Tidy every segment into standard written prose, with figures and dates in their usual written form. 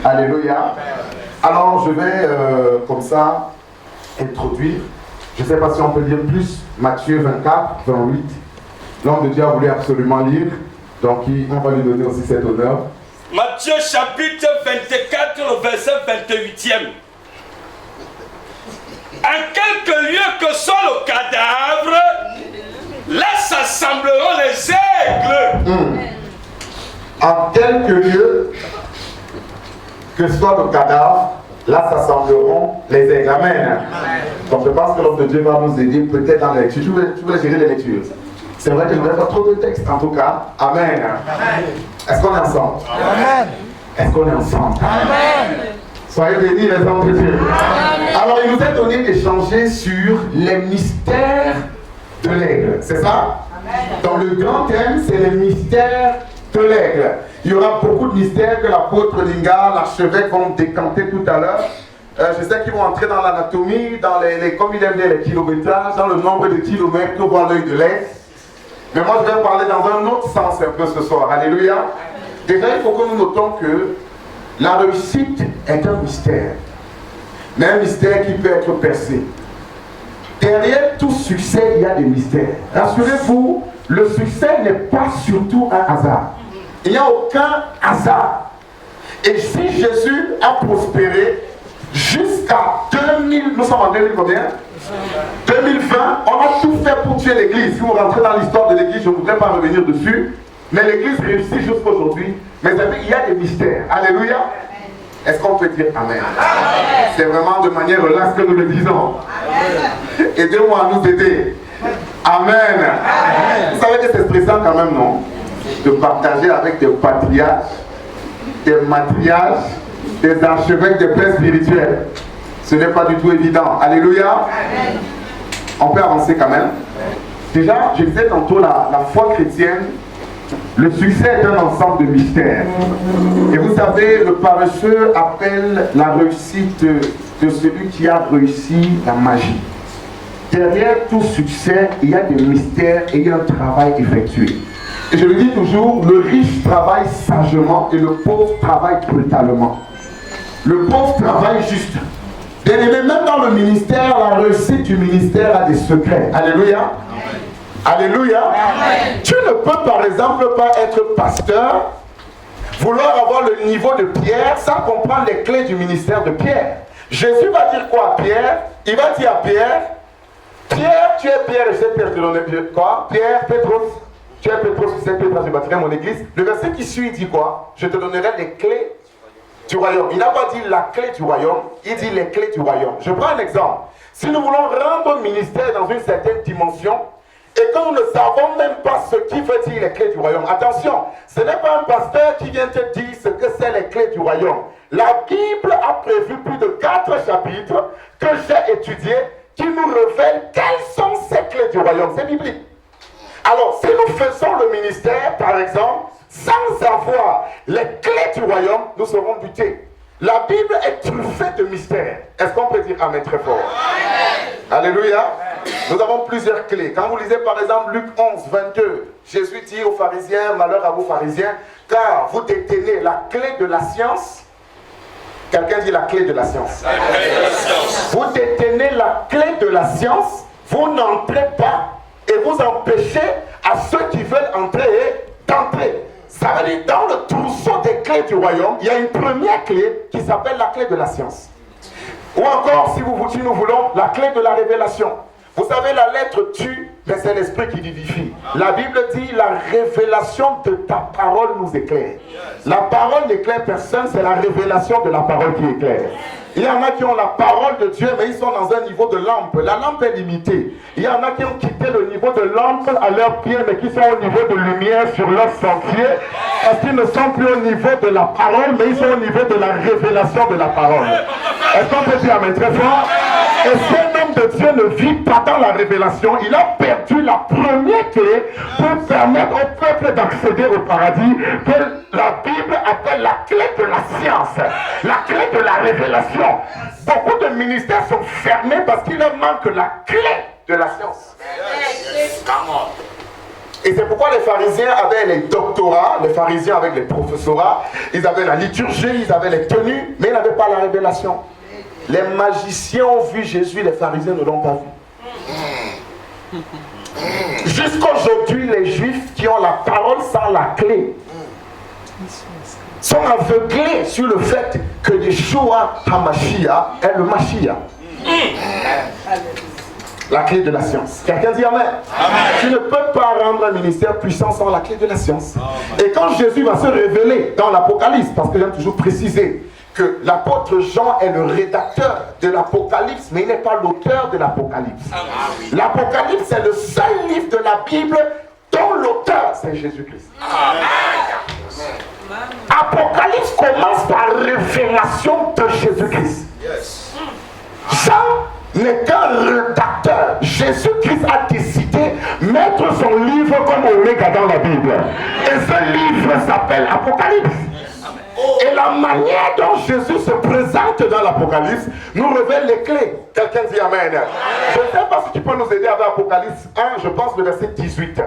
Alléluia. Alors je vais comme ça introduire. Je ne sais pas si on peut lire plus. Matthieu 24, 28. L'homme de Dieu a voulu absolument lire. Donc on va lui donner aussi cet honneur. Matthieu chapitre 24, verset 28e. En quelque lieu que soit le cadavre, là s'assembleront les aigles. En quelque lieu que soit le cadavre, là s'assembleront les aigles. Amen. Donc je pense que l'homme de Dieu va nous aider peut-être dans les lectures. Je voulais gérer les lectures. C'est vrai que je n'aurai pas trop de textes en tout cas. Amen. Est-ce qu'on est ensemble? Amen. Est-ce qu'on est ensemble? Amen. Soyez bénis les hommes de Dieu. Alors il nous est donné d'échanger sur les mystères de l'aigle. C'est ça? Dans le grand thème, c'est les mystères de l'aigle. Il y aura beaucoup de mystères que l'apôtre Linga, l'archevêque vont décanter tout à l'heure. Je sais qu'ils vont entrer dans l'anatomie, dans comme il aime bien les kilométrages, dans le nombre de kilomètres que voit l'œil de l'aigle. Mais moi je vais parler dans un autre sens un peu ce soir. Alléluia. Déjà il faut que nous notons que la réussite est un mystère. Mais un mystère qui peut être percé. Derrière tout succès, il y a des mystères. Rassurez-vous, le succès n'est pas surtout un hasard. Il n'y a aucun hasard. Et si Jésus a prospéré jusqu'à 2000, nous sommes en 2000 combien? 2020, on a tout fait pour tuer l'église. Si vous rentrez dans l'histoire de l'église, je ne voudrais pas revenir dessus. Mais l'église réussit jusqu'à aujourd'hui. Mais vous savez, il y a des mystères. Alléluia. Est-ce qu'on peut dire Amen? C'est vraiment de manière relaxe que nous le disons. Aidez-moi à nous aider. Amen. Vous savez que c'est stressant quand même, non? De partager avec des patriarches, des matriarches, des archevêques, des pères spirituels. Ce n'est pas du tout évident. Alléluia. On peut avancer quand même. Déjà, je disais tantôt la foi chrétienne. Le succès est un ensemble de mystères. Et vous savez, le paresseux appelle la réussite de celui qui a réussi la magie. Derrière tout succès, il y a des mystères et il y a un travail effectué. Et je le dis toujours, le riche travaille sagement et le pauvre travaille brutalement. Le pauvre travaille juste. Bien aimé, même dans le ministère, la réussite du ministère a des secrets. Alléluia. Alléluia. Amen. Tu ne peux par exemple pas être pasteur, vouloir avoir le niveau de Pierre sans comprendre les clés du ministère de Pierre. Jésus va dire quoi à Pierre? Il va dire à Pierre, Pierre, tu es Pierre, et je sais Pierre, tu donnes quoi? Pierre, Pétros, tu es Pétros, tu sais Pétros, je bâtirai mon église. Le verset qui suit, il dit quoi? Je te donnerai les clés du royaume. Il n'a pas dit la clé du royaume, il dit les clés du royaume. Je prends un exemple. Si nous voulons rendre le ministère dans une certaine dimension, et que nous ne savons même pas ce qui veut dire les clés du royaume. Attention, ce n'est pas un pasteur qui vient te dire ce que c'est les clés du royaume. La Bible a prévu plus de 4 chapitres que j'ai étudiés qui nous révèlent quelles sont ces clés du royaume. C'est biblique. Alors, si nous faisons le ministère, par exemple, sans avoir les clés du royaume, nous serons butés. La Bible est truffée de mystères. Est-ce qu'on peut dire Amen très fort? Amen. Alléluia. Nous avons plusieurs clés. Quand vous lisez par exemple Luc 11, 22, Jésus dit aux pharisiens, malheur à vous pharisiens, car vous détenez la clé de la science. Quelqu'un dit la clé de la science. La clé de la science. Vous détenez la clé de la science, vous n'entrez pas et vous empêchez à ceux qui veulent entrer d'entrer. Ça veut dire, dans le trousseau des clés du royaume, il y a une première clé qui s'appelle la clé de la science. Ou encore, si nous voulons, la clé de la révélation. Vous savez, la lettre tue, mais c'est l'esprit qui vivifie. La Bible dit, la révélation de ta parole nous éclaire. La parole n'éclaire personne, c'est la révélation de la parole qui éclaire. Il y en a qui ont la parole de Dieu, mais ils sont dans un niveau de lampe. La lampe est limitée. Il y en a qui ont quitté le niveau de lampe à leurs pieds, mais qui sont au niveau de lumière sur leur sentier. Parce qu'ils ne sont plus au niveau de la parole, mais ils sont au niveau de la révélation de la parole. Est-ce qu'on peut dire Amen très fort? Et cet homme de Dieu ne vit pas dans la révélation. Il a perdu la première clé pour permettre au peuple d'accéder au paradis, que la Bible appelle la clé de la science, la clé de la révélation. Beaucoup de ministères sont fermés parce qu'il leur manque la clé de la science. Et c'est pourquoi les pharisiens avaient les doctorats, les pharisiens avec les professorats, ils avaient la liturgie, ils avaient les tenues, mais ils n'avaient pas la révélation. Les magiciens ont vu Jésus, les pharisiens ne l'ont pas vu. Jusqu'aujourd'hui, les juifs qui ont la parole sans la clé sont aveuglés sur le fait que Yeshua HaMashiach est le Mashiach. La clé de la science. Quelqu'un dit Amen. Tu ne peux pas rendre un ministère puissant sans la clé de la science. Et quand Jésus va se révéler dans l'Apocalypse, parce que j'aime toujours préciser que l'apôtre Jean est le rédacteur de l'Apocalypse, mais il n'est pas l'auteur de l'Apocalypse. L'Apocalypse, c'est le seul livre de la Bible dont l'auteur, c'est Jésus-Christ. Apocalypse commence par révélation de Jésus-Christ. Jean n'est qu'un rédacteur. Jésus-Christ a décidé de mettre son livre comme Oméga dans la Bible. Et ce livre s'appelle Apocalypse. Et la manière dont Jésus se présente dans l'Apocalypse nous révèle les clés. Quelqu'un dit Amen. Je ne sais pas si tu peux nous aider avec Apocalypse 1, je pense le verset 18.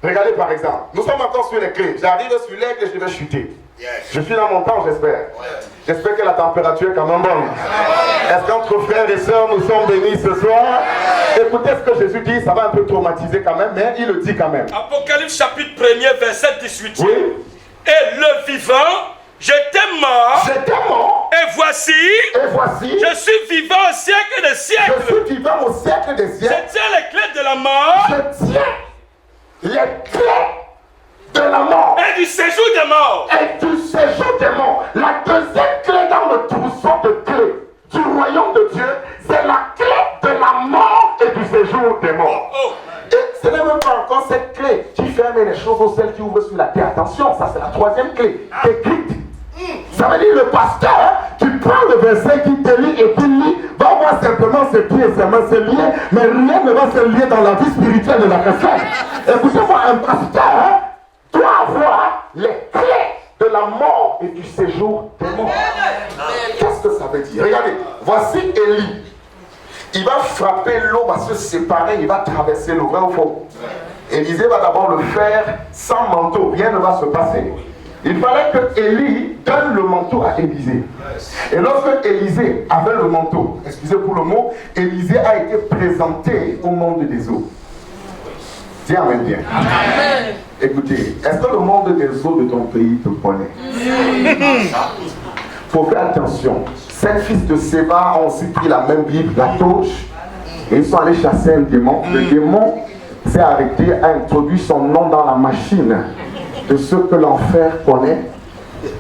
Regardez par exemple, nous sommes encore sur les clés. J'arrive sur l'aigle et je vais chuter. Je suis dans mon temps, j'espère. J'espère que la température est quand même bonne. Est-ce qu'entre frères et sœurs, nous sommes bénis ce soir? Écoutez ce que Jésus dit, ça va un peu traumatiser quand même, mais il le dit quand même. Apocalypse chapitre 1er, verset 18. Oui. Et le vivant, j'étais mort. Et voici, je suis vivant au siècle des siècles. Je suis vivant au siècle des siècles. Je tiens les clés de la mort. Je tiens les clés de la mort. Et du séjour des morts. Et du séjour des morts. La deuxième clé dans le trousseau de clés du royaume de Dieu, c'est la clé de la mort et du séjour des morts. Et ce n'est même pas encore cette clé qui ferme les choses aux celles qui ouvrent sur la terre. Attention, ça c'est la troisième clé écrite. Ça veut dire le pasteur qui prend le verset, qui te lit et qui lit, va voir simplement ses pieds et ses mains se lier, mais rien ne va se lier dans la vie spirituelle de la personne. Écoutez-moi, un pasteur doit avoir les clés de la mort et du séjour des morts. Qu'est-ce que ça veut dire? Regardez, voici Élie. Il va frapper, l'eau va se séparer, il va traverser l'eau, vrai ou faux? Élisée va d'abord le faire sans manteau, rien ne va se passer. Il fallait que Élie donne le manteau à Élisée. Et lorsque Élisée avait le manteau, excusez pour le mot, Élisée a été présenté au monde des eaux. Dis Amen bien. Amen. Écoutez, est-ce que le monde des eaux de ton pays te connaît? Il faut faire attention. 5 fils de Séba ont aussi pris la même Bible, la torche, et ils sont allés chasser un démon. Le démon s'est arrêté, a introduit son nom dans la machine de ce que l'enfer connaît.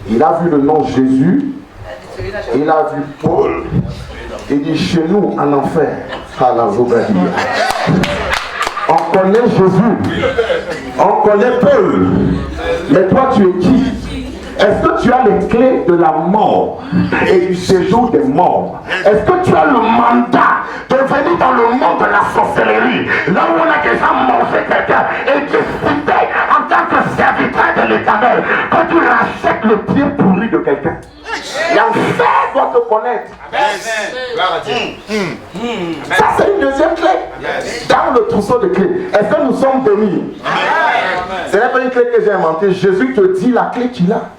Il a vu le nom Jésus, il a vu Paul, il dit chez nous en enfer, à la Zobadia. On connaît Jésus, on connaît Paul, mais toi tu es qui? Est-ce que tu as les clés de la mort et du séjour des morts? Est-ce que tu as le mandat de venir dans le monde de la sorcellerie, là où on a déjà mangé quelqu'un et décidé en tant que serviteur de l'Éternel quand tu rachètes le pied pourri de quelqu'un? L'enfer doit te connaître. Ça c'est une deuxième clé dans le trousseau de clés. Est-ce que nous sommes bénis? Ce n'est pas une clé que j'ai inventée. Jésus te dit la clé qu'il a.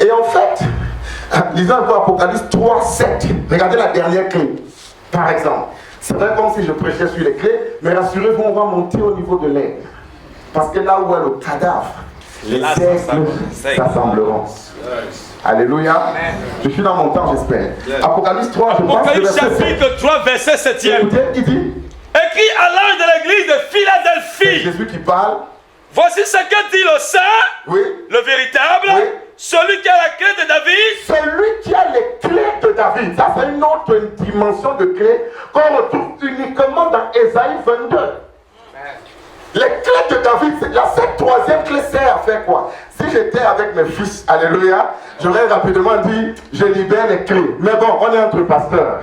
Et en fait, lisons un peu Apocalypse 3, 7. Regardez la dernière clé. Par exemple, c'est vrai comme si je prêchais sur les clés, mais rassurez-vous, on va monter au niveau de l'aigle. Parce que là où est le cadavre, les aigles s'assembleront. Alléluia. Je suis dans mon temps, j'espère. Apocalypse 3, je pense. Apocalypse chapitre 3, verset 7. Écoutez, il dit. Écrit à l'ange de l'église de Philadelphie. C'est Jésus qui parle. Voici ce que dit le saint, oui, le véritable, oui, celui qui a la clé de David. Celui qui a les clés de David. Ça, c'est une autre dimension de clé qu'on retrouve uniquement dans Ésaïe 22. Les clés de David, cette troisième clé sert à faire quoi? Si j'étais avec mes fils, alléluia, j'aurais rapidement dit, je libère les clés. Mais bon, on est entre pasteurs.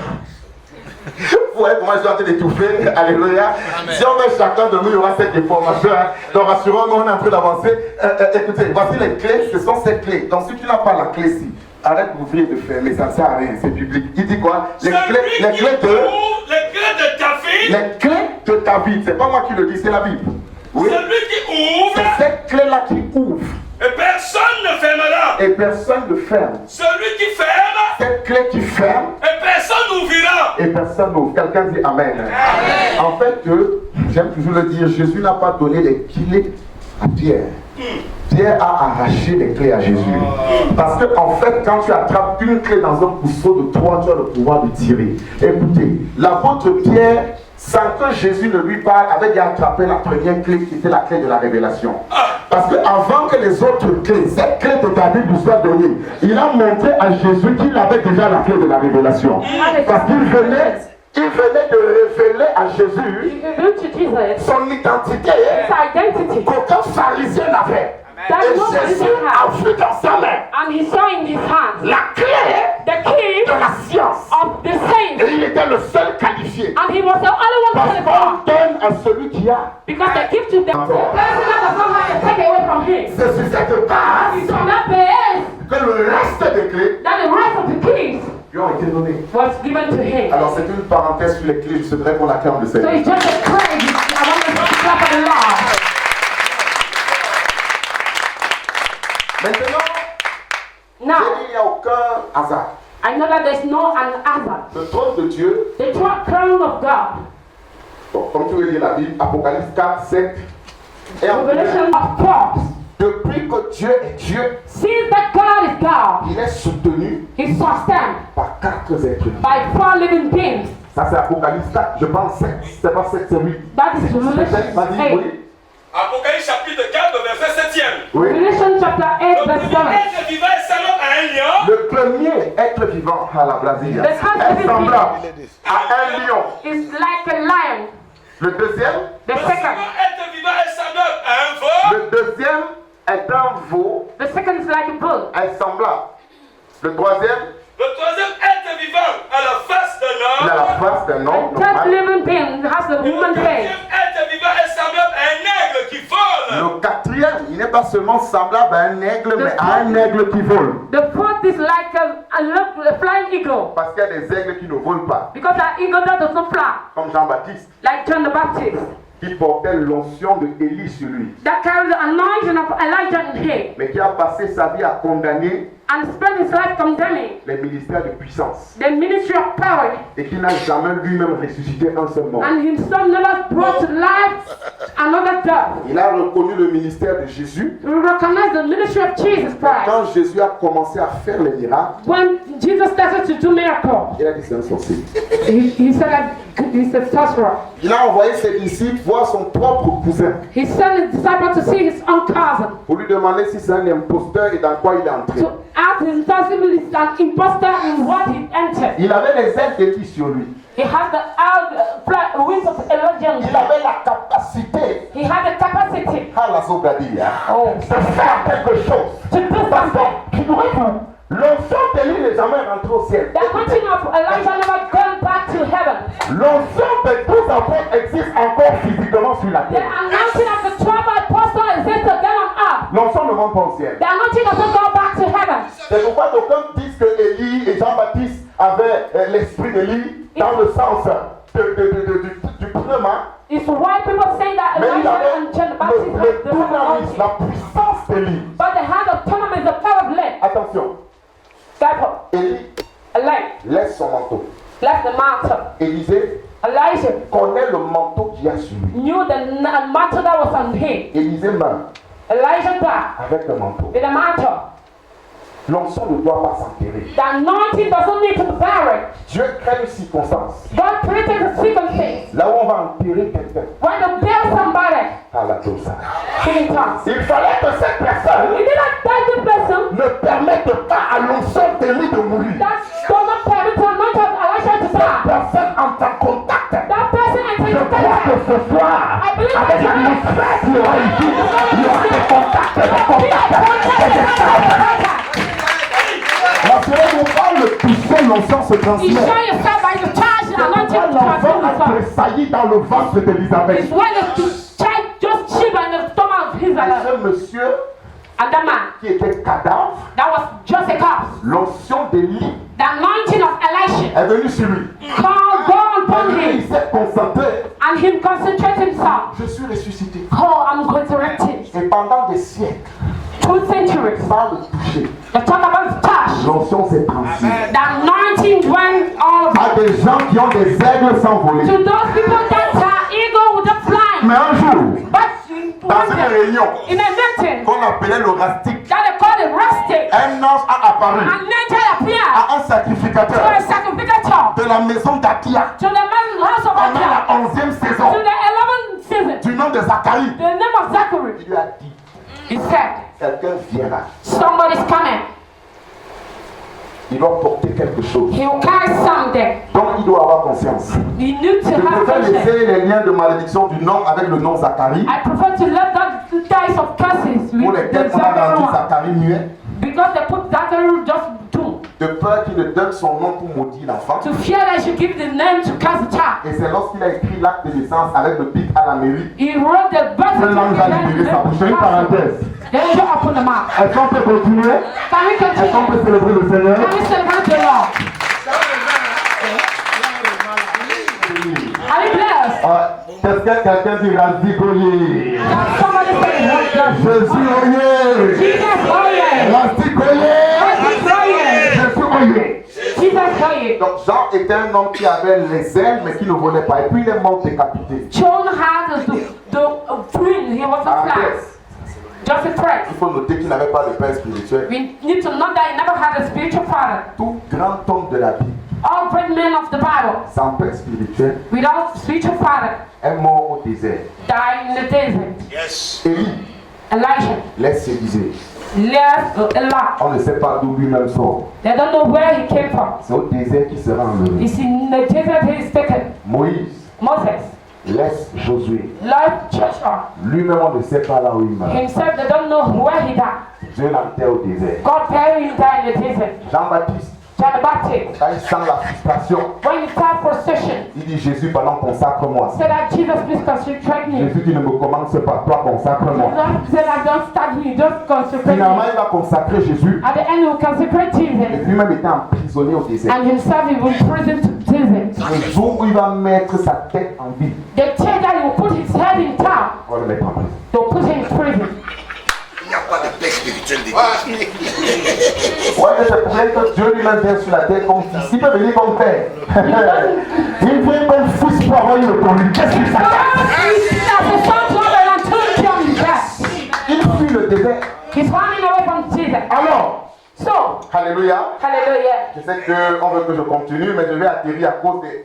Vous voyez comment je suis en train d'étouffer, alléluia. Amen. Si on met chacun de nous, il y aura cette information. Donc rassurons-nous, on est en train d'avancer. Écoutez, voici les clés, ce sont ces clés. Donc si tu n'as pas la clé-ci, arrête d'ouvrir et de fermer, ça ne sert à rien, c'est public. Il dit quoi? Les clés de David. Les clés de David, c'est pas moi qui le dis, c'est la Bible. Oui. Celui qui ouvre, C'est cette clé-là qui ouvre. et personne ne fermera. Et personne ne ferme. Celui qui ferme, Cette clé qui ferme. et personne n'ouvrira. Et personne n'ouvre. Quelqu'un dit Amen. Amen. En fait, j'aime toujours le dire, Jésus n'a pas donné les clés à Pierre. Pierre a arraché les clés à Jésus. Parce que en fait, quand tu attrapes une clé dans un pousseau de 3, tu as le pouvoir de tirer. Écoutez, l'apôtre Pierre, sans que Jésus ne lui parle, avait déjà attrapé la première clé qui était la clé de la révélation. Parce que avant que les autres clés, cette clé de ta Bible lui soit donnée, il a montré à Jésus qu'il avait déjà la clé de la révélation. Parce qu'il venait de révéler à Jésus son identité qu'aucun pharisien n'avait. Et Jésus a vu dans sa main And he saw in his hand la clé the key de la science. of the saints. Et il était le seul qualifié. And he was the only one Parce qualified. qu'on donne à celui qui a. Because they give to them. The person that does not have to take away from him. C'est sur cette base It's on that base que le reste des clés that the rest of the keys lui ont été données. was given to him. Alors c'est une parenthèse sur les clés, je voudrais qu'on l'acclame le So Seigneur. it's just a praise. I want to clap for the Lord. Maintenant, Now, il n'y a aucun hasard. I know that there's no an other. Le trône de Dieu, The throne of God. bon, comme tu veux lire la Bible, Apocalypse 4, 7, et en Revelation of force. depuis que Dieu est Dieu, Since that God is God, il est soutenu He's sustained par 4 êtres vivants. by 4 living beings. Ça c'est Apocalypse 4, je pense 7, c'est pas 7, c'est 8. That is Revelation Vas-y, 8. oui. Apocalypse chapitre 4, verset 7e. Oui. Revelation chapter 8, verse 7. Être vivant est semblable à un lion. Le premier être vivant à la Brasilia The first est living semblable à un lion. Is like a lion. Le deuxième, The Le second. second être vivant est semblable à un veau. le deuxième est un veau, The second is like a bull. est semblable. Le troisième, Le troisième être vivant a la face d'un il a homme. la face d'un homme And third normal. living being has the Le woman quatrième face. être vivant est semblable à un aigle qui vole. Le quatrième, il n'est pas seulement semblable à un aigle, mais à un aigle qui vole. The fourth is like a flying eagle. Parce qu'il y a des aigles qui ne volent pas, Because an eagle that does not fly, comme Jean-Baptiste, like John the Baptist, qui portait l'onction de Élie sur lui, that carries the anointing of Elijah in him, mais qui a passé sa vie à condamner and spent his life condemning les ministères de puissance, the ministry of power, et qui n'a jamais lui-même ressuscité un seul mort. and himself never brought to life another death. Il a reconnu le ministère de Jésus. We recognize the ministry of Jesus Christ. Quand Jésus a commencé à faire les miracles, When Jesus started to do miracles, il a dit c'est un sorcier. he said that he's a sorcerer. Il a envoyé ses disciples voir son propre cousin He sent his disciples to see his own cousin, pour lui demander si c'est un imposteur et dans quoi il est entré. to ask his disciples if he's an impostor in what he entered. Il avait les ailes d'Élie sur lui. He had the wings of Elijah. Il avait la capacité He had the capacity à la Zogadia oh, de faire quelque chose. to do Parce something. que l'onction d'Élie n'est jamais rentrée au ciel. The anointing of Elijah never gone back to heaven. L'onction de tous apôtres existe encore physiquement sur la The terre. anointing of the 12 apostles exists again on earth. L'onction ne monte pas au ciel. The anointing doesn't go back to heaven. C'est pourquoi d'aucuns disent que Élie et Jean-Baptiste avaient l'esprit d'Élie dans le sens du pneuma. It's why people say that Mais il Elijah avait and John the Baptist le have the same dunamis, anointing. la puissance d'Élie. But they had autonomy, the power of life. Attention, Therefore, Élie Elijah laisse son manteau. left the mantle. Élisée Elijah connaît le manteau qu'il y a sur lui. knew the mantle that was on him. Élisée meurt Elijah died avec le manteau. with a mantle. L'onction ne doit pas s'enterrer. The anointing doesn't need to be buried. Dieu crée une circonstance. God created the circumstance. Là où on va enterrer quelqu'un. When you bury somebody, À la dosa. in tongues. Il fallait que cette personne If you not die the person, ne permette pas à l'onction d'Élie de mourir. that does not permit the anointing of Elijah to die. Personne entre en contact. That person enters Je into crois que contact. ce soir, I believe avec that l'atmosphère qui aura ici, il y aura des contacts, des contacts. Rassurez-vous pas, le puissant l'onction se You transmet. show yourself by the charge and anointing Quand to l'enfant a transform. tressailli dans le ventre d'Élisabeth, It's when the child just shiver in the stomach of his ce monsieur and that man, qui était cadavre, that was just a corpse. l'onction d'Élie The anointing of Elisha est venue sur lui. called God upon Il him, s'est concentré and And him concentrate himself. Je suis ressuscité. Oh, I'm resurrected. Et pendant des siècles, 2 centuries. sans le toucher, The talk about touch. l'onction s'est transmise. The anointing went all over. À des gens qui ont des aigles s'envoler. To those people that are eagle with the flying. Mais un jour, But dans une réunion in a meeting qu'on appelait le rastic, that they call it rustic, un ange a apparu an angel appeared à un to a sacrificateur sacrificator de la maison d'Akia to the man's house of pendant la Akia, 11e to saison the 11th season. du nom de Zacharie. The name of Zachary. Il lui a dit, He said, quelqu'un viendra. somebody's coming. Il doit porter quelque chose. He will carry something. Donc il doit avoir conscience. You need to Je have préfère patience. laisser les liens de malédiction du nom avec le nom Zacharie, I prefer to let that ties of curses pour with lesquels the on a Zachary rendu one. Zacharie muet, Because they put Zachary just doom. de peur qu'il ne donne son nom pour maudire l'enfant. To fear that he should give the name to curse the child. Et c'est lorsqu'il a écrit l'acte de naissance avec le pic à la mairie. He wrote the birth Le l'ange a libéré sa bouche. Une parenthèse. The angel opened the mouth. Est-ce qu'on peut continuer? Can we Est-ce qu'on continue? peut célébrer le Seigneur? Can we celebrate the Lord? Are you blessed? Qu'est-ce que quelqu'un dira? Zigoye. Can somebody say Je suis oyé. Jesus Oye? Rasticoyé. Jesus Oye? Je suis oyé. Jesus Oye? Donc Jean était un homme qui avait les ailes mais qui ne volait pas. Et puis il est mort décapité. John had the twin. He was a fly. Just a threat. Il faut noter qu'il n'avait pas de père spirituel. We need to know that he never had a spiritual father. Tout grand homme de la Bible, All great men of the Bible, sans père spirituel, without spiritual father, est mort au désert. died in the desert. Yes. Élie Elijah laisse Élysée. left Lot. On ne sait pas d'où lui-même sort. They don't know where he came from. C'est au désert qu'il sera enlevé. It's in the desert he is taken. Moïse Moses laisse Josué. left Joshua. Lui-même, on ne sait pas là où il meurt. Himself, they don't know where he died. Dieu l'enterre au désert. God buried him there in the desert. Jean-Baptiste, John the Baptist, quand il sent la frustration, when he started procession, il dit Jésus, pendant consacre-moi. said that Jesus, please consecrate me. Jésus, tu ne me commences pas, toi, consacre-moi. Jesus said that don't start me, just consecrate Finalement, me. il va consacrer Jésus. At the end, he will consecrate Et Jesus. lui-même était emprisonné au désert. And himself, he will prison to desert. Le jour où il va mettre sa tête en vie, The day that he will put his head in town, on va le mettre en prison. they'll put him in prison. Il n'y a pas de paix spirituelle de Dieu. Ouais, c'est pour elle que Dieu lui-même vient sur la terre comme fils. Il peut venir comme père. Il vient comme fils pour avoir une conduite. Qu'est-ce qu'il s'attaque? Il fuit le désert. He's running away from Jesus. Alors, So, alléluia. hallelujah. Je sais qu'on veut que je continue, mais je vais atterrir à cause de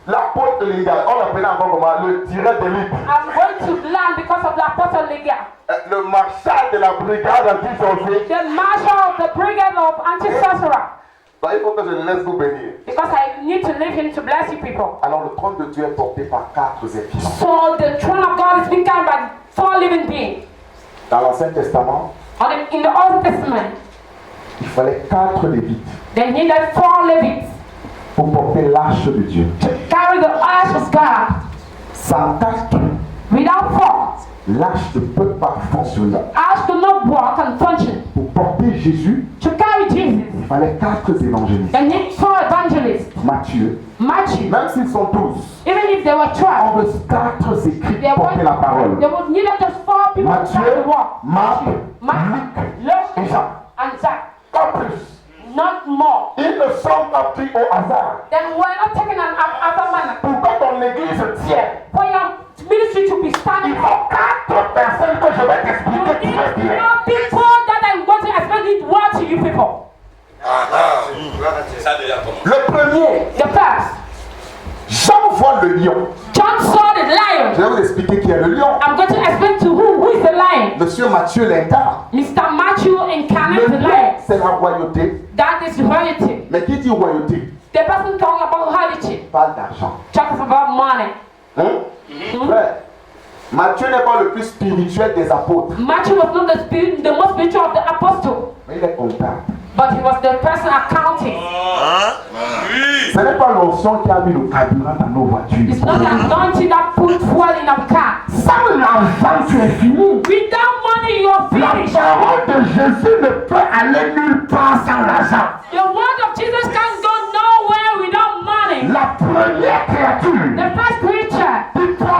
l'apôtre Lingal. On l'appelait encore comment? Le tireur d'élite. I'm going to land because of the apostle Lydia. Le marshal de la brigade anti-sorcier. The marshal of the brigade of anti-sorcerer. Donc, il faut que je le laisse vous bénir. Because I need to leave him to bless you people. Alors, le trône de Dieu est porté par 4 épis. So the throne of God is being carried by 4 living beings. Dans l'Ancien Testament, In the Old Testament, il fallait 4 lévites they needed 4 Levites pour porter l'arche de Dieu. to carry the ark of God. Sans 4, Without 4, l'arche ne peut pas fonctionner. ark could not work and function. Pour porter Jésus, To carry Jesus, il fallait 4 évangélistes. they need 4 evangelists. Matthieu, Matthew, même s'ils sont tous, even if they were 12, on veut 4 écrits they pour porter la parole. would need just 4 people to carry Matthieu, the work. Marc, Matthew, et Luke, Jean. and Zach. Pas plus. Not more. Ils ne sont pas pris au hasard. Then we're not taking an other manner. Pourquoi ton église tient? For your ministry to be standing Il faut 4 personnes que je vais you t'expliquer qui need veut dire. more people that I'm going to explain this word to you people. Ça déjà commencé. Le premier, The first, Jean voit le lion. John saw the lion. Je vais vous expliquer qui est le lion. I'm going to explain to who is the lion. Monsieur Matthieu l'incarne. Mr. Matthew incarnates Le the lion, lion. c'est la royauté. That is royalty. Mais qui dit royauté The person talking about royalty parle d'argent. talks about money. Frère, Matthieu n'est pas le plus spirituel des apôtres, Matthew was not the most spiritual of the apostles, mais il est comptable. but he was the person accounting. Oui. Ce n'est pas l'onction qui a mis le carburant dans nos voitures. It's not the anointing that put fuel in our car. Sans l'argent, tu es fini. Without money, you are La finished. parole de Jésus ne peut aller nulle part sans l'argent. The word of Jesus can't go nowhere without money. La première créature The first creature qui croit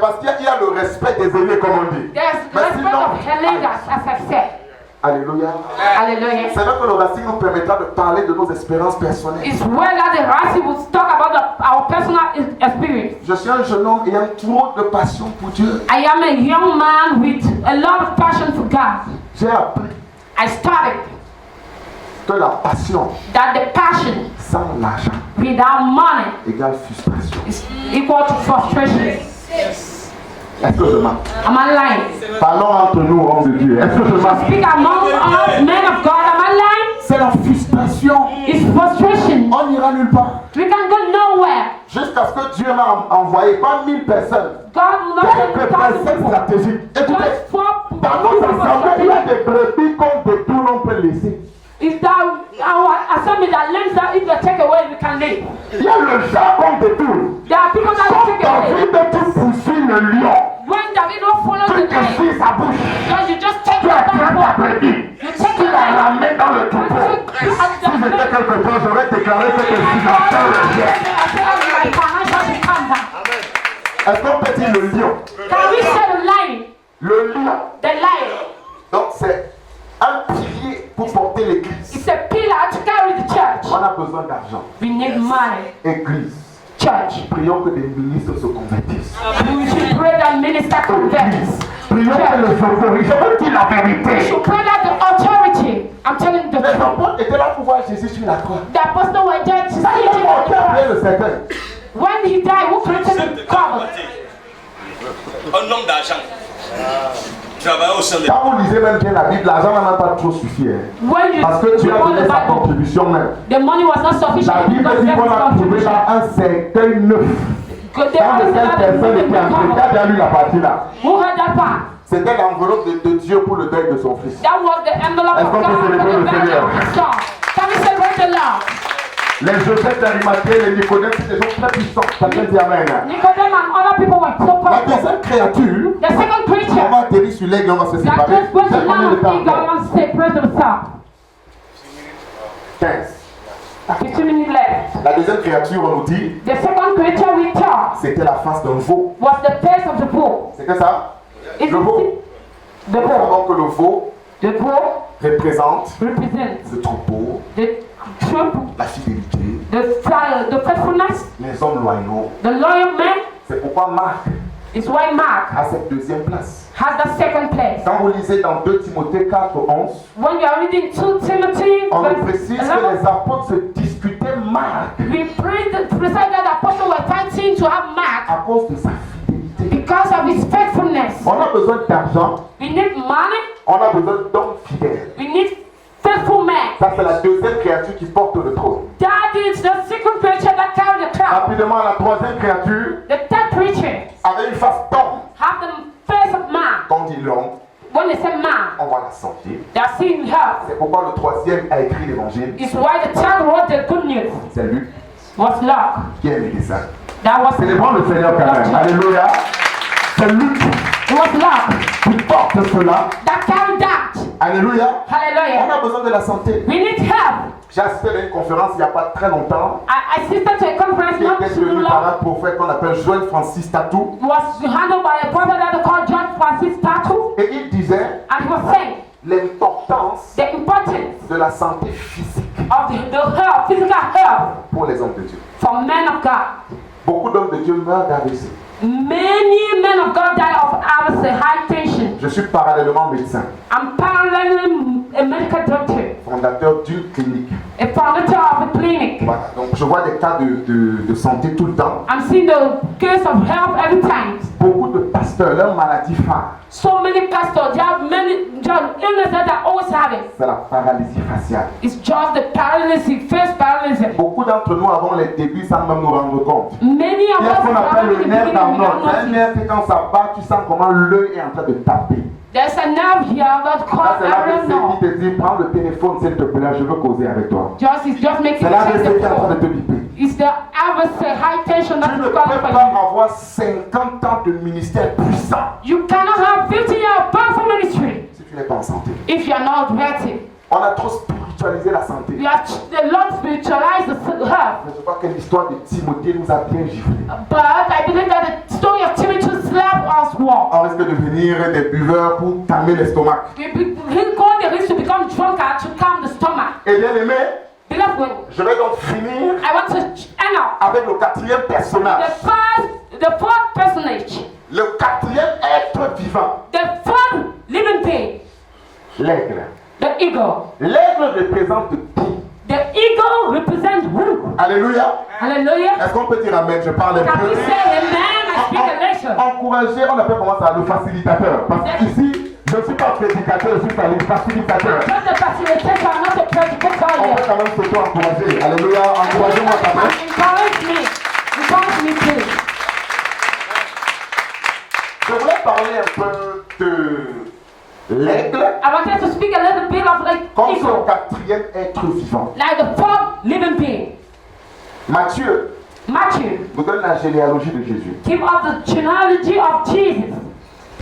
parce qu'il y a le respect des aînés, comme on dit. There's Mais respect sinon, of her leaders, as I said. Alléluia. Hallelujah. C'est vrai que le racine nous permettra de parler de nos expériences personnelles. It's well that the Rasi will talk about our personal experience. Je suis un jeune homme ayant trop de passion pour Dieu. I am a young man with a lot of passion for God. J'ai appris I started que la passion that the passion sans l'argent without money égale frustration. is equal to frustration. Est-ce que je mens? Am I lying? Parlons entre nous, hommes de Dieu. Est-ce que je mens? Speak among us, men of God. Am I lying? C'est la frustration. It's frustration. On n'ira nulle part. We can go nowhere. Jusqu'à ce que Dieu m'a envoyé pas 1000 personnes. God will not send Quelques 1,000 personnes people. stratégiques. Écoutez, Just four dans nos assemblées, il y a des brebis qu'on détourne, on peut laisser. Is that our assembly that learns that if they take away, we can leave? Il y a le chat qu'on détourne. There are people that Quand take away. David tu poursuis le lion, When David don't follow tu the te lion, suis sa bouche. because you just take Tu the attrapes ta back. brebis. You take Tu the la lion. ramènes dans le troupeau. Si j'étais quelque part, j'aurais déclaré que je suis dans le lien. Est-ce qu'on peut dire le lion? Can we say the lion? Le lion. The lion. Donc c'est un pilier pour porter l'église. It's a pillar to carry the church. On a besoin d'argent. We need money. Église. Church. Prions que des ministres se convertissent. We should pray that minister converts. Prions que les autorités, je veux dire la We vérité. should pray that the authority. I'm telling you the Les truth. apôtres étaient là pour voir Jésus sur la croix. The apostle were there to see Ça y him est, on on the a appelé cross. le cercueil. When he died, who created the cover? Un homme d'argent. Travaillait au sein de... Quand vous lisez même bien la Bible, l'argent n'a même pas trop suffi. When you Parce que tu as read donné the sa Bible, contribution même. the money was not La sufficient Bible because dit there qu'on a was trouvé contribution. là un cercueil neuf. Because they Quand always de said telles that personnes the étaient entrées, qui a déjà lu la partie là? Who heard that part? C'était l'enveloppe de Dieu pour le deuil de son fils. That was the envelope Est-ce of qu'on peut God for célébrer the le burial Seigneur? of his son. Can we celebrate the Lord? Les Joseph d'Arimathée, les Nicodème, c'est des gens très puissants. Quelqu'un dit Amen. Nicodemus and other people were so La powerful. deuxième créature, The second on creature va atterrir sur l'aigle, on va se that séparer. just went to C'est combien de land temps of eagle encore? and separate themselves. 15. 15 minutes left. La deuxième créature, on nous dit, The second creature we saw c'était la face d'un veau. was the face of the bull. C'était ça? Is Le veau. it the Nous bull? savons que le veau The bull représente represents le troupeau, the troop, la fidélité, the faithfulness, les hommes loyaux. the loyal man. C'est pourquoi Marc Is why Mark a cette deuxième place. has the second place. Quand vous lisez dans 2 Timothée 4, 11, When you are reading 2 Timothy, on nous verse précise que 11, les apôtres se disputaient Marc we precise that the apostles were fighting to have Mark à cause de sa fidélité. because of his faithfulness. On a besoin d'argent, We need money. on a besoin d'hommes fidèles. We need faithful men. Ça, c'est la deuxième créature qui porte le trône. That is the second creature that carried the crown. Rapidement, la troisième créature The third creature avait une face d'homme. have the face of man. Quand on dit l'homme, When they say man, on voit la santé. they are seeing health. C'est pourquoi le troisième a écrit l'évangile. It's why the third wrote the good news C'est Luc was Luke. qui a écrit ça. That was Célébrons le Seigneur quand même. Alléluia. C'est Luc it was Luke qui porte cela. that carried that. Alléluia. On Hallelujah. a besoin de la santé. We need help. J'ai assisté à une conférence il n'y a pas très longtemps. I assisted to a conference Qui not était too tenue par long. un prophète qu'on appelle Joël Francis Tatou. Was handled by a prophet that they call John Francis Tattoo, Et il disait and he was saying l'importance the importance de la santé physique of the health, physical health pour les hommes de Dieu. for men of God. Beaucoup d'hommes de Dieu meurent d'AVC. Many men of God die of AVC, high tension. Je suis parallèlement médecin, I'm parallelly a medical doctor, fondateur d'une clinique. a founder of a clinic. Voilà. Donc je vois des cas de santé tout le temps. I'm seeing the case of health every time. Beaucoup de pasteurs, leur maladie phare, So many pastors, they have many illnesses that are always having. c'est la paralysie faciale. It's just the paralysis, face paralysis. Beaucoup d'entre nous avons les débuts sans même nous rendre compte. Many of Il y a us ce qu'on are appelle having le the nerf beginning, we d'Arnold. don't C'est un notice. nerf que quand ça bat, tu sens comment l'œil est en train de taper. There's a nerve here that's Là, called c'est l'AVC Arnold. qui te dit prends le téléphone s'il te plaît, je veux causer avec toi. It's just making C'est l'AVC qui est en train de sense. te biper. It's the AVC, high tension Tu that ne is peux calling for pas you. avoir 50 ans de ministère puissant You cannot have 50 years of powerful ministry si tu n'es pas en santé. if you are not ready. On a trop spiritualisé la santé. You have the Lord spiritualized the health. Mais je crois que l'histoire de Timothée nous a bien giflé. But I believe that the story of Timothy slapped God's word. On risque de devenir des buveurs pour calmer l'estomac. God is to become drunkard to calm the stomach. Et bien aimé, Beloved, je vais donc finir I want to end up avec le quatrième personnage. the fourth personage, Le quatrième être vivant. the fourth living being, L'aigle. the eagle. L'aigle représente qui? The eagle represents who? Alléluia. Hallelujah. Est-ce qu'on peut dire amen? Je parle un Can peu. we say amen? I speak a nation. Encourager, on appelle comment ça? Le facilitateur. Parce qu'ici, je ne suis pas prédicateur, je suis le facilitateur. Just a facilitator, not a predicator On peut here. quand même s'auto-encourager. Alléluia. Encouragez-moi quand même. Encourage me. Encourage me too. Je voulais parler un peu de l'aigle I wanted to speak a little bit of like comme son eagle, quatrième être vivant. like the fourth living being. Matthieu Matthew, nous donne la généalogie de Jésus. give us the genealogy of Jesus.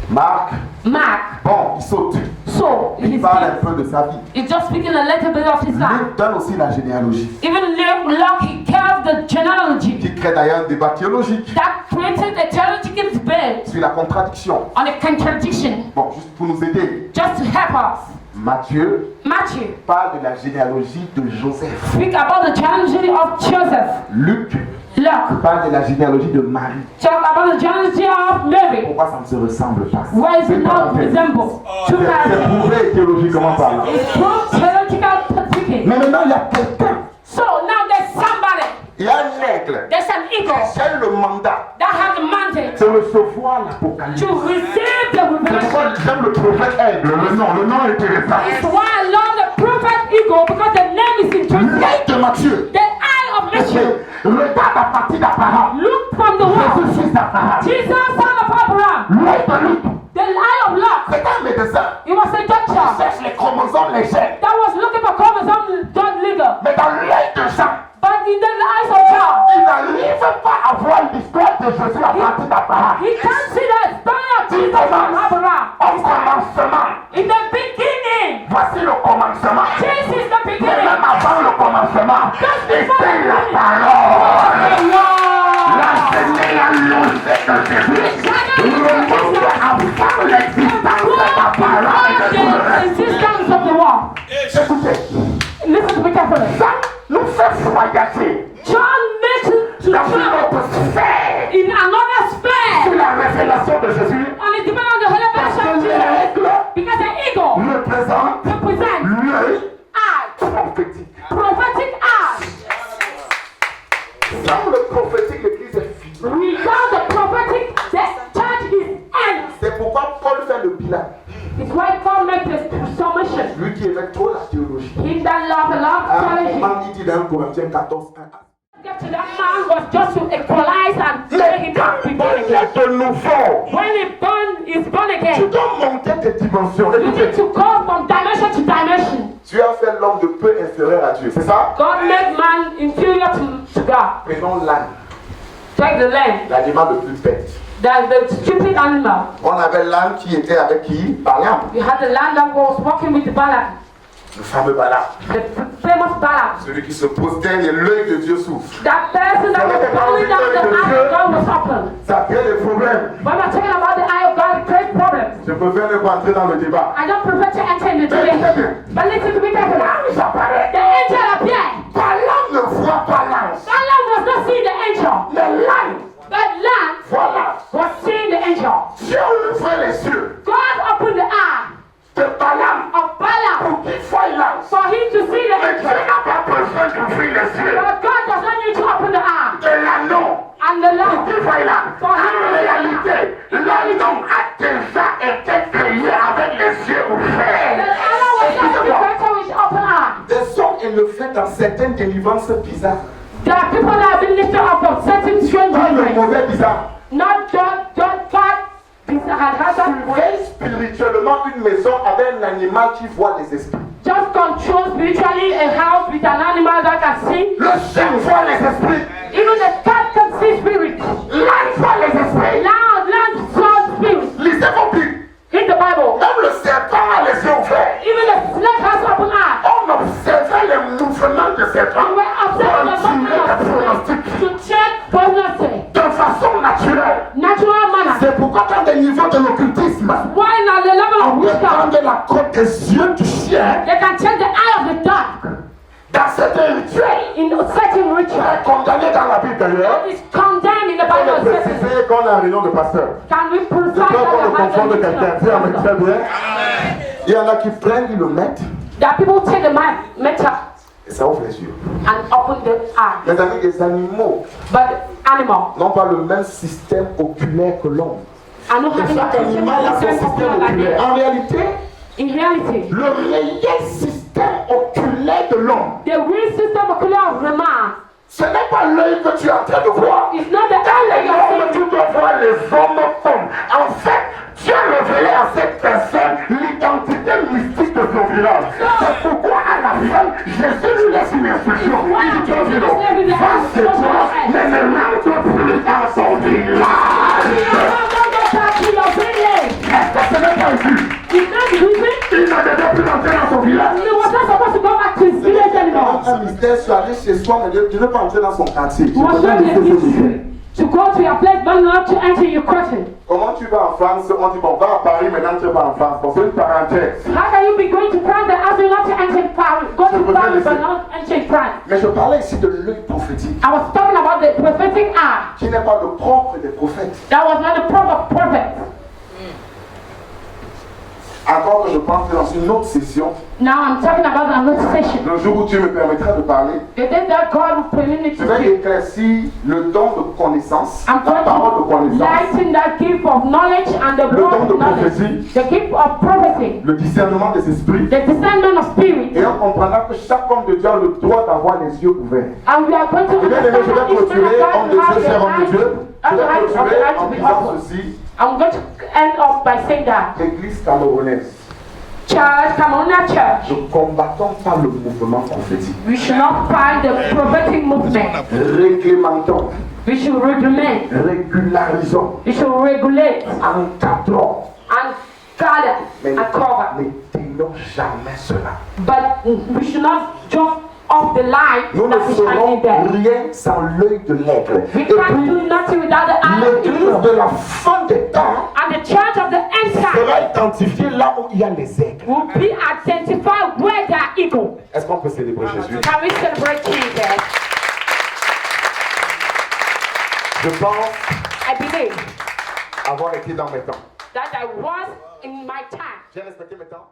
Marc, Mark, bon, il saute. so Il parle un peu de sa vie. he's just speaking a little bit of his life. Luc donne aussi la généalogie, Even Luke, he gave the genealogy qui crée d'ailleurs un débat théologique that created a theological debate sur la contradiction. on a contradiction, Bon, juste pour nous aider, just to help us. Matthieu Matthew, parle de la généalogie de Joseph. speak about the genealogy of Joseph. Luc Luke, parle de la généalogie de Marie. talk about the genealogy of Mary. Pourquoi ça ne se ressemble pas? Where is C'est it pas not la peine. resemble? C'est To Mary. prouvé théologiquement parlant. It's proved theological speaking. Mais maintenant, il y a quelqu'un. So now there's somebody, Il y a un aigle there's an eagle qui a eu le mandat that has a mandate de recevoir l'Apocalypse. to receive the C'est pourquoi revelation. j'aime le prophète aigle. Le nom est intéressant. That's why I love the prophet eagle, because the name is interesting. L'aigle de Matthieu. The eye of Matthew. Regarde à partir d'Abraham. Look from the wall. Jésus, fils d'Abraham. Jesus, son of Abraham. L'aigle de Luc. The eye of Luke. C'est un médecin. He was a Il doctor cherche les chromosomes, les gènes. that was looking for chromosome dot legal. Mais dans l'aigle de Jean, But in the eyes of John, il n'arrive pas à voir l'histoire de Jésus à partir d'Abraham. he can't see the story of Jesus from Abraham. Au commencement, In the beginning, voici le commencement. this is the Mais beginning. même avant le commencement, c'était la parole. La généalogie de Jésus. Le monde avant l'existence de la parole de Dieu. The existence of the world. Écoutez, Listen to me carefully. ça nous fait voyager John makes it to dans une travel autre sphère in another sur sphere la révélation de Jésus. on the depend on the Parce revelation que of Jesus. l'aigle Because the eagle représente represents l'œil eye, prophétique. prophetic eye. Sans le prophétique, l'église est finie. Without the prophetic, the church is end. C'est pourquoi Paul fait le bilan. It's why Paul makes the summation. Lui qui aimait trop la théologie. Him that loved the Lord À un theology. moment, il dit dans Corinthiens 14, 1. Get to that man was just to equalize and make him be born Il y a again. de nouveau. When he is born Tu again, dois monter tes dimensions. you need to go from dimension to dimension. Tu as fait l'homme de peu inférieur à Dieu, c'est ça? God made man inferior to God. Prenons l'âne, Take the lamb, l'animal le plus bête. the stupid animal. On avait l'âne qui était avec qui? Balaam, You had the lamb that was walking with the Balaam, le fameux Balaam. the famous Balaam. Celui qui se postait et l'œil de Dieu s'ouvre. That person that was falling down, the eye of God was open. Ça crée des problèmes. When we're talking about the eye of God, it creates problems. Je préfère ne pas entrer dans le débat. I don't prefer to enter in the debate. But listen to me carefully. L'âne apparaît. The angel appeared. Balaam ne voit pas l'âne. Balaam was not seeing the angel. Mais l'âne But Lamb voit l'âne. was seeing the angel. Dieu ouvrait les yeux God opened the eye de Balaam of Balaam pour qu'il voie l'âne. for him to see the Mais Dieu angel. n'a pas besoin d'ouvrir les yeux But God does not need to open the eye. de l'anneau And the pour Lamb, qu'il voie l'âne. En réalité, l'anneau a déjà été créé avec les yeux the ouverts. eye was not Excusez-moi. created with open eye. Des hommes, ils le font dans certaines délivrances bizarres. There are people that have been lifted up from certain strange Pas le deliverance. mauvais bizarre. Not God had that way. Surveille spirituellement une maison avec un animal qui voit les esprits. Just control spiritually a house with an animal that can see. Le chien voit les esprits. Even the cat can see spirit. L'âne voit les esprits. Lamb saw spirit. Lisez vos Bibles. In the Bible. Même le serpent a les yeux ouverts. Even the snake has open eye. On observait les mouvements de serpent We were observing the pour tirer des movement of pronostics to check pregnancy. de façon naturelle. Natural manner. C'est pourquoi pourquoi dans des niveaux de l'occultisme, Why not the level on of peut wisdom? prendre la côte des yeux du chien They can change the eye of the dog dans certains rituels in certain rituals. condamnés dans la Bible d'ailleurs. It's condemned in the On Bible. est précisé qu'on a un réunion de pasteurs. Can we Je precise peur qu'on le that confonde de the quelqu'un. Dis Amen, très bien. Il y en a qui prennent, ils le mettent That people take the metal et ça ouvre les yeux. and open the eye. Mes amis, les animaux But animal n'ont pas le même système oculaire que l'homme. are not having Chaque the same animal a son system système ocular oculaire. like En réalité, in reality. le réel système oculaire de l'homme, The real system ocular of the man ce n'est pas l'œil que tu es en train de voir. is not the Dans eye that les you are hommes, seeing. tu dois voir les hommes comme. En fait, Dieu a révélé à cette personne l'identité mystique de son village. C'est pourquoi à la fin, Jésus lui laisse une instruction. Il dit, Dieu dit, non, va chez toi, mais ne rentre plus dans son village. Est-ce que ce n'est pas vu? Il ne devait plus rentrer dans son village. Un mystère, je suis allé chez soi, mais je ne veux pas entrer dans son quartier. Je peux pas rester ce mystère. To go to your place, but not to enter your curtain. Comment tu vas en France? On dit bon, va à Paris, maintenant tu vas en France. Bon, c'est une parenthèse. How can you be going to France and asking not to enter Paris? Go to Paris but not enter France. Mais je parlais ici de l'œil prophétique, I was talking about the prophetic eye. qui n'est pas le propre des prophètes. That was not the proper prophet. Encore que je pense que dans une autre session, Now I'm talking about another session. le jour où Dieu me permettra de parler, The day that God will permit me je to vais speak, éclaircir le don de connaissance, I'm la parole de going to connaissance, lighten that gift of knowledge and the le blood don of de knowledge. prophétie, The gift of prophecy. le discernement des esprits. The discernment of spirit. Et on comprendra que chaque homme de Dieu a le droit d'avoir les yeux ouverts. And we are going to Et bien aimé, je vais understand each man clôturer, of homme de God Dieu, cher homme de Dieu. Je has the vais right of the clôturer right en to be disant open. ceci. I'm going to end up by saying that Église camerounaise, Church, Cameroonian Church, ne combattons pas le mouvement prophétique. we should not fight the prophetic movement. Réglementons, We should regulate. régularisons, We should regulate encadrons, and gather mais and cover. n'éteignons jamais cela. But we should not jump off the line Nous ne that is ferons shining there. rien sans l'œil de l'aigle. We Et can't puis, do nothing without the eye of l'église the de la fin des temps And the church of the end time sera identifiée là où il y a les aigles. will be identified where there are eagles. Est-ce qu'on peut célébrer Jésus? Can we celebrate Jesus? Je pense I believe avoir été dans mes temps. that I was in my time. J'ai respecté mes temps.